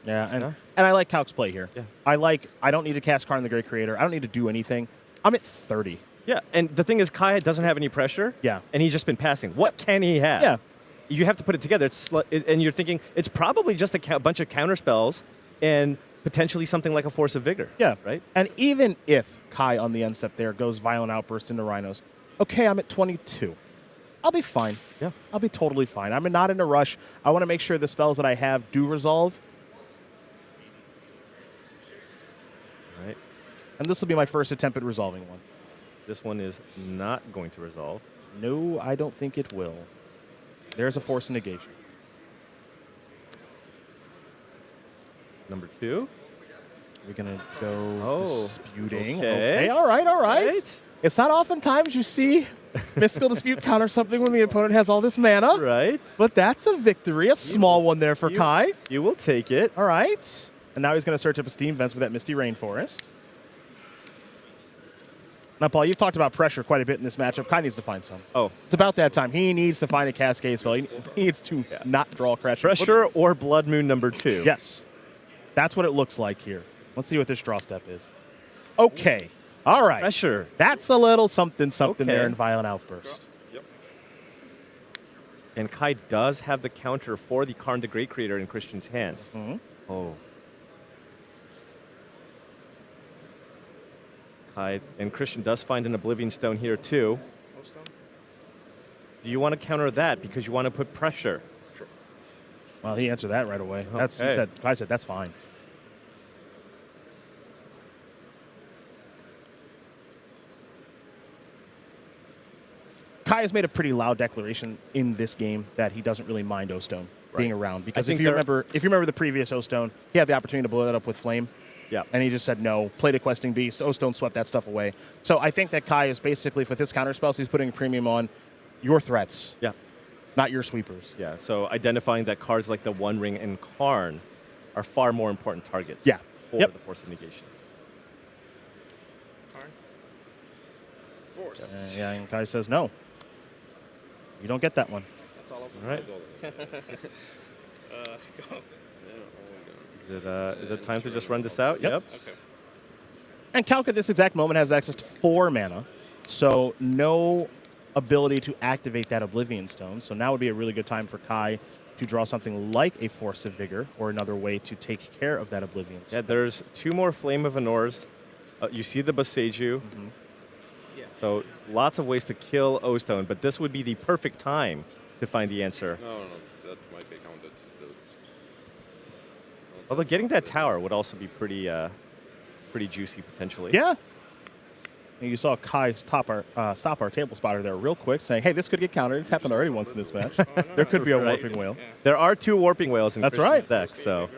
Yeah, and I like Calc's play here. Yeah. I don't need to cast Karn the Great Creator. I don't need to do anything. I'm at 30. Yeah, and the thing is, Kai doesn't have any pressure. Yeah. And he's just been passing. What can he have? Yeah. You have to put it together. And you're thinking it's probably just a bunch of counter spells and potentially something like a Force of Vigor. Yeah. Right? And even if Kai on the end step there goes Violent Outburst into Rhinos, okay, I'm at 22. I'll be fine. Yeah. I'll be totally fine. I'm not in a rush. I want to make sure the spells that I have do resolve. Right. And this will be my first attempt at resolving one. This one is not going to resolve. No, I don't think it will. There's a Force of Negation. Number 2. We're going to go disputing. Okay. All right. Right. It's not oftentimes you see Mystical Dispute counter something when the opponent has all this mana. Right. But that's a victory, a small one there for Kai. You will take it. All right. And now he's going to search up a Steam Vents with that Misty Rainforest. Now, Paul, you've talked about pressure quite a bit in this matchup. Kai needs to find some. Oh. It's about that time. He needs to find a Cascade spell. He needs to not draw pressure. Pressure or Blood Moon number 2. Yes. That's what it looks like here. Let's see what this draw step is. Okay. All right. Pressure. That's a little something Okay. there in Violent Outburst. Yep. And Kai does have the counter for the Karn the Great Creator in Christian's hand. Oh. Kai and Christian does find an Oblivion Stone here too. Do you want to counter that because you want to put pressure? Well, he answered that right away. That's Okay. Kai said that's fine. Kai has made a pretty loud declaration in this game that he doesn't really mind O-Stone being around. Because if you remember the previous O-Stone, he had the opportunity to blow that up with Flame. Yeah. And he just said no, played a Questing Beast. O-Stone swept that stuff away. So I think that Kai is basically, with his counterspells, he's putting a premium on your threats, not your sweepers. Yeah, so identifying that cards like the One Ring and Karn are far more important targets for the Force of Negation. Karn? Force. Yeah, and Kai says no. You don't get that one. That's all All right. Go. Is it time to just run this out? Yep. Okay. And Calc at this exact moment has access to 4 mana, so no ability to activate that Oblivion Stone. So now would be a really good time for Kai to draw something like a Force of Vigor or another way to take care of that Oblivion Stone. Yeah, there's 2 more Flame of Anors. You see the Boseiju. Yeah. So lots of ways to kill O-Stone, but this would be the perfect time to find the answer. No, that might be counted still. Although getting that tower would also be pretty juicy potentially. Yeah. And you saw Kai stop our table spotter there real quick, saying, hey, this could get countered. It's happened already once in this match. There could be a Right. Warping Whale. Yeah. There are 2 Warping Whales in That's Christian's right. deck, so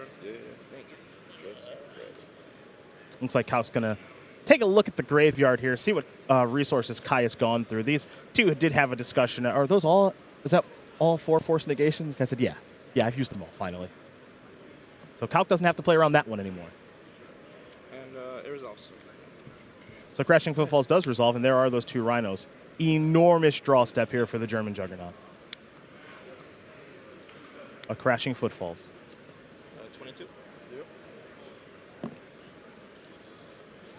Looks like Kauk's going to take a look at the graveyard here, see what resources Kai has gone through. These 2 did have a discussion. Are those all, is that all 4 Force Negations? Guy said, yeah. Yeah, I've used them all, finally. So Kauk doesn't have to play around that one anymore. And it resolves. So Crashing Footfalls does resolve, and there are those 2 Rhinos. Enormous draw step here for the German Juggernaut. A Crashing Footfalls. 22.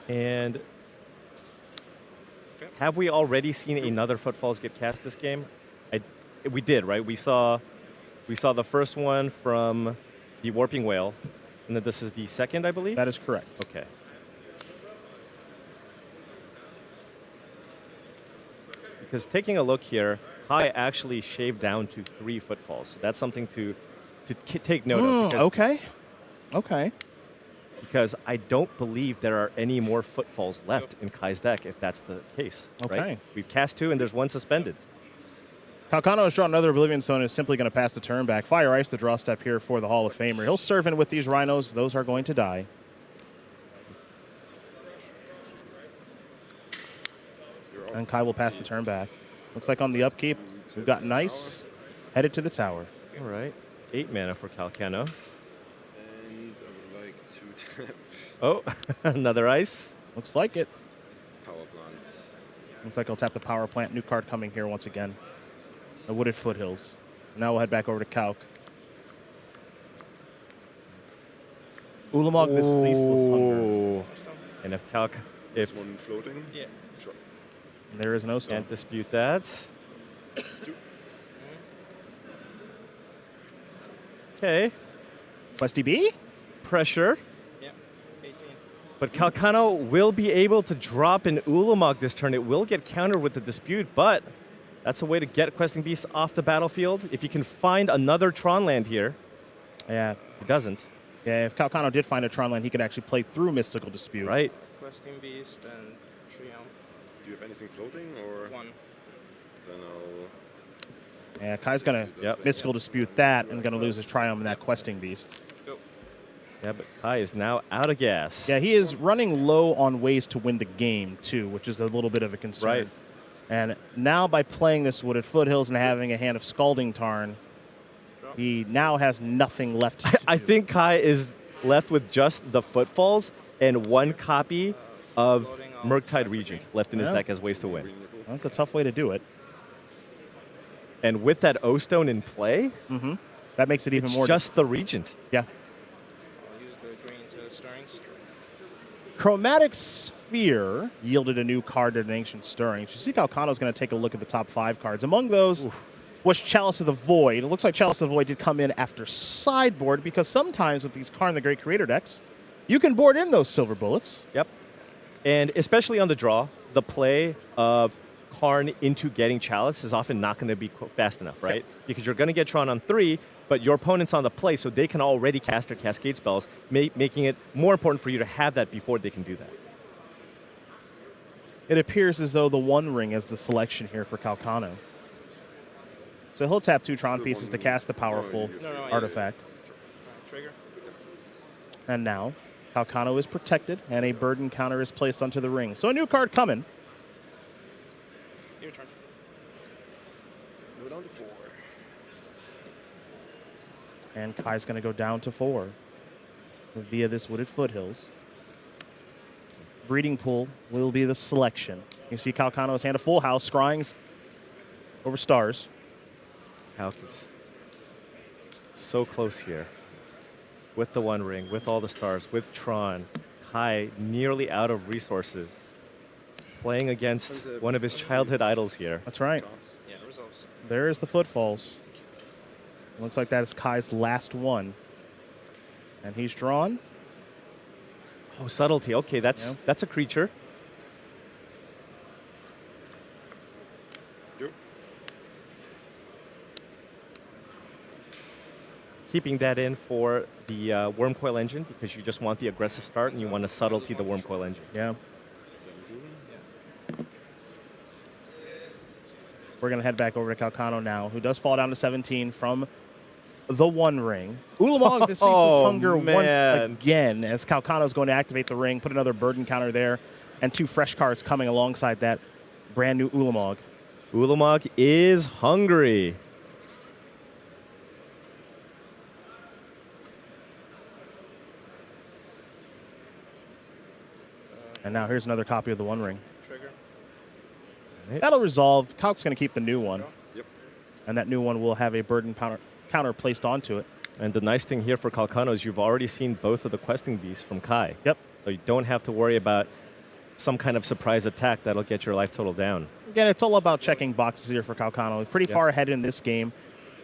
And have we already seen another Footfalls get cast this game? We did, right? We saw the first one from the Warping Whale, and then this is the second, I believe? That is correct. Okay. Because taking a look here, Kai actually shaved down to 3 Footfalls. So that's something to take note of. Because, Okay. Because I don't believe there are any more Footfalls left in Kai's deck, if that's the case. Okay. Right? We've cast 2, and there's 1 suspended. Calcano has drawn another Oblivion Stone and is simply going to pass the turn back. Fire Ice, the draw step here for the Hall of Famer. He'll serve in with these Rhinos. Those are going to die. And Kai will pass the turn back. Looks like on the upkeep, we've got Nice headed to the tower. All right. 8 mana for Calcano. And I would like to tap Oh, another ice. Looks like it. power plant. Looks like he'll tap the power plant. New card coming here once again. The Wooded Foothills. Now we'll head back over to Calc. Ulamog, the Ceaseless Hunger. Ooh. And if Calc, This if one floating. Yeah. Sure. And there is no stone. can't dispute that. Okay. Questy B? Pressure. Yeah. 18. But Calcano will be able to drop an Ulamog this turn. It will get countered with the dispute, but that's a way to get Questing Beast off the battlefield. If you can find another Tron land here, Yeah. he doesn't. Yeah, if Calcano did find a Tron land, he could actually play through Mystical Dispute. Right. Questing Beast and Triumph. Do you have anything floating or? 1. Then I'll. Yeah, Kai's going to Yep. Mystical Dispute that and going to lose his Triumph in that Questing Beast. Go. Yeah, but Kai is now out of gas. Yeah, he is running low on ways to win the game, too, which is a little bit of a concern. Right. And now by playing this Wooded Foothills and having a hand of Scalding Tarn, he now has nothing left to I do. think Kai is left with just the Footfalls and 1 copy of Murktide Regent left in his Yeah. deck as ways to win. That's a tough way to do it. And with that O-Stone in play, That makes it even it's more. just the Regent. Yeah. I'll use the green to Stirrings. Chromatic Sphere yielded a new card at an Ancient Stirrings. You see Calcano's going to take a look at the top 5 cards. Among those was Chalice of the Void. It looks like Chalice of the Void did come in after sideboard because sometimes with these Karn the Great Creator decks, you can board in those silver bullets. Yep. And especially on the draw, the play of Karn into getting Chalice is often not going to be fast enough, right? Because you're going to get Tron on 3, but your opponent's on the play, so they can already cast their Cascade spells, making it more important for you to have that before they can do that. It appears as though the One Ring is the selection here for Calcano. So he'll tap 2 Tron pieces to cast the powerful artifact. Trigger. And now, Calcano is protected, and a burden counter is placed onto the ring. So a new card coming. Your turn. Go down to 4. And Kai's going to go down to 4 via this Wooded Foothills. Breeding Pool will be the selection. You see Calcano's hand a full house, scryings over stars. Calc is so close here. With the One Ring, with all the stars, with Tron. Kai nearly out of resources. Playing against one of his childhood idols here. That's right. Yeah, results. There is the Footfalls. Looks like that is Kai's last one. And he's drawn. Oh, subtlety. Okay, that's a creature. Yep. Keeping that in for the Wormcoil engine because you just want the aggressive start and you want to subtlety the Wormcoil engine. Yeah. We're going to head back over to Calcano now, who does fall down to 17 from the One Ring. Ulamog, this ceaseless hunger once again as Calcano's going to activate the ring, put another burden counter there, and 2 fresh cards coming alongside that brand new Ulamog. Ulamog is hungry. And now here's another copy of the One Ring. Trigger. That'll resolve. Calc's going to keep the new one. Yep. And that new one will have a burden counter placed onto it. And the nice thing here for Calcano is you've already seen both of the questing beasts from Kai. Yep. So you don't have to worry about some kind of surprise attack that'll get your life total down. Again, it's all about checking boxes here for Calcano. Pretty far ahead in this game.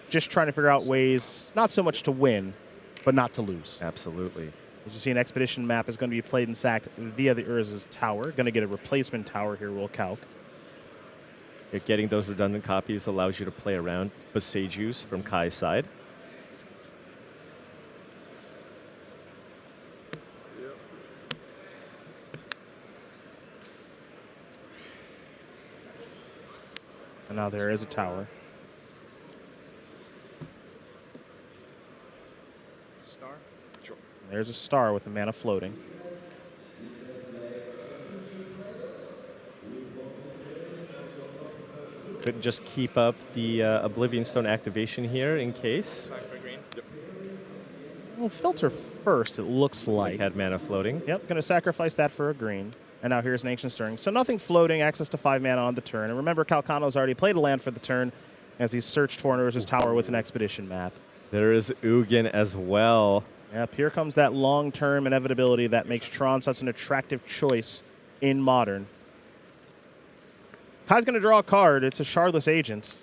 Just trying to figure out ways, not so much to win, but not to lose. Absolutely. As you see, an expedition map is going to be played and sacked via the Urza's tower. Going to get a replacement tower here, will Calc. Getting those redundant copies allows you to play around Besagus from Kai's side. And now there is a tower. Star. Sure. There's a star with a mana floating. Could just keep up the Oblivion Stone activation here in case. Time for green. Yep. Well, filter first, it looks like. Had mana floating. Yep, going to sacrifice that for a green. And now here's an Ancient Stirring. So nothing floating, access to 5 mana on the turn. And remember, Calcano's already played a land for the turn as he searched for Urza's tower with an expedition map. There is Ugin as well. Yep, here comes that long-term inevitability that makes Tron such an attractive choice in Modern. Kai's going to draw a card. It's a Shardless Agent.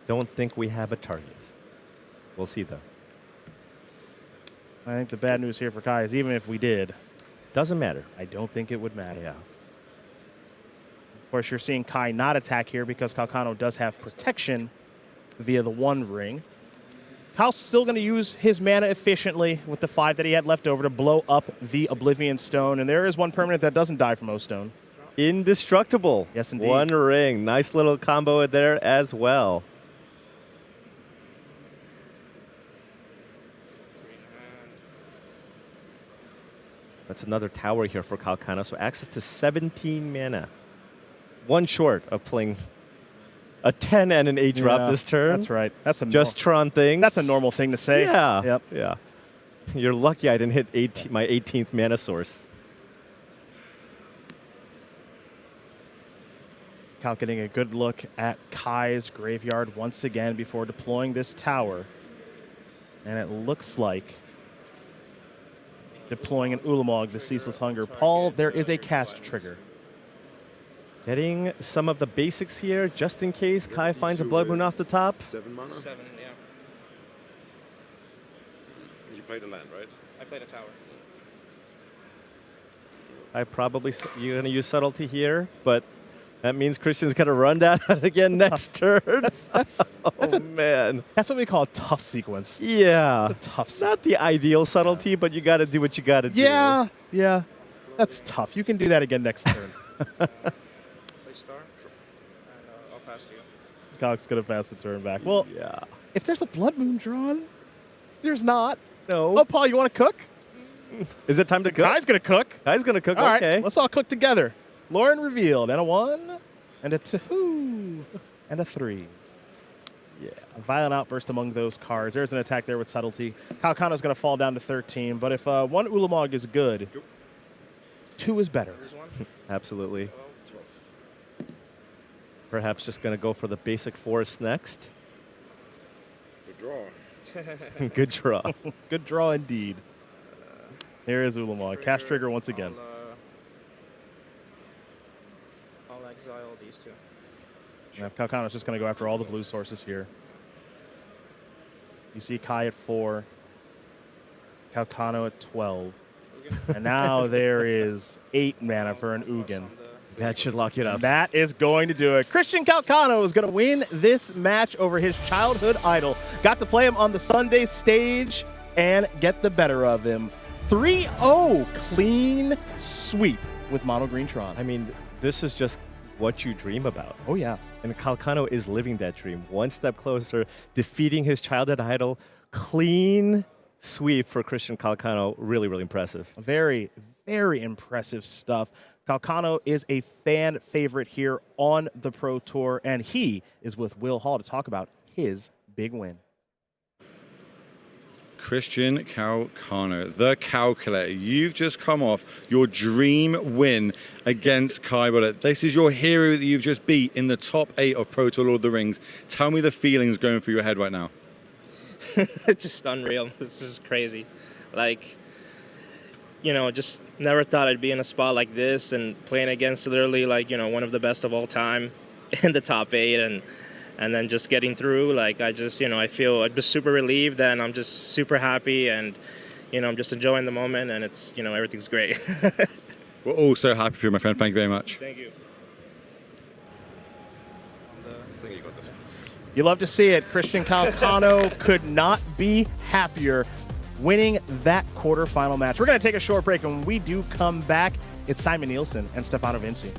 Don't think we have a target. We'll see, though. I think the bad news here for Kai is even if we did, Doesn't matter. I don't think it would matter. Yeah. Of course, you're seeing Kai not attack here because Calcano does have protection via the One Ring. Kyle's still going to use his mana efficiently with the 5 that he had left over to blow up the Oblivion Stone. And there is one permanent that doesn't die from O-Stone. Indestructible. Yes, indeed. One ring. Nice little combo there as well. That's another tower here for Calcano. So access to 17 mana. One short of playing a 10 and an 8 drop this turn. That's right. That's a Just Tron things. That's a normal thing to say. Yeah. Yep. Yeah. You're lucky I didn't hit my 18th mana source. Cal getting a good look at Kai's graveyard once again before deploying this tower. And it looks like deploying an Ulamog, the Ceaseless Hunger. Paul, there is a cast trigger. Getting some of the basics here, just in case Kai finds a Blood Moon off the top. 7 mana? 7, yeah. You played a land, right? I played a tower. You're going to use Subtlety here, but that means Christian's going to run that again next turn. Man. That's what we call a tough sequence. Yeah. It's a tough sequence. Not the ideal subtlety, but you got to do what you got to do. Yeah. That's tough. You can do that again next turn. Play star. Sure. And I'll pass to you. Cock's going to pass the turn back. Well, Yeah. if there's a Blood Moon drawn, there's not. No. Oh, Paul, you want to cook? Is it time to cook? Kai's going to cook. Kai's going to cook. All right, Okay. let's all cook together. Lauren revealed, and a 1, and a 2, and a 3. Yeah. A violent outburst among those cards. There's an attack there with subtlety. Calcano's going to fall down to 13, but if 1 Ulamog is good, 2 is better. Here's one. Absolutely. 12. Perhaps just going to go for the basic forest next. Good draw. Good draw. Good draw indeed. Here is Ulamog. Cast trigger once again. I'll exile these two. Now, Calcano's just going to go after all the blue sources here. You see Kai at 4, Calcano at 12, and now there is 8 mana for an Ugin. That should lock it up. That is going to do it. Christian Calcano is going to win this match over his childhood idol. Got to play him on the Sunday stage and get the better of him. 3-0 clean sweep with Mono Green Tron. I mean, this is just what you dream about. Oh, yeah. And Calcano is living that dream. One step closer, defeating his childhood idol. Clean sweep for Christian Calcano. Really, really impressive. Very, very impressive stuff. Calcano is a fan favorite here on the Pro Tour, and he is with Will Hall to talk about his big win. Christian Calcano, the calculator. You've just come off your dream win against Kai Budde. This is your hero that you've just beat in the top 8 of Pro Tour Lord of the Rings. Tell me the feelings going through your head right now. It's just unreal. This is crazy. Like, you know, just never thought I'd be in a spot like this and playing against literally like, you know, one of the best of all time in the top 8 and then just getting through. Like, I just, you know, I'm just super relieved and I'm just super happy and, you know, I'm just enjoying the moment and it's, you know, everything's great. We're all so happy for you, my friend. Thank you very much. Thank you. You love to see it. Christian Calcano could not be happier winning that quarterfinal match. We're going to take a short break, and when we do come back, it's Simon Nielsen and Stefano Vinci.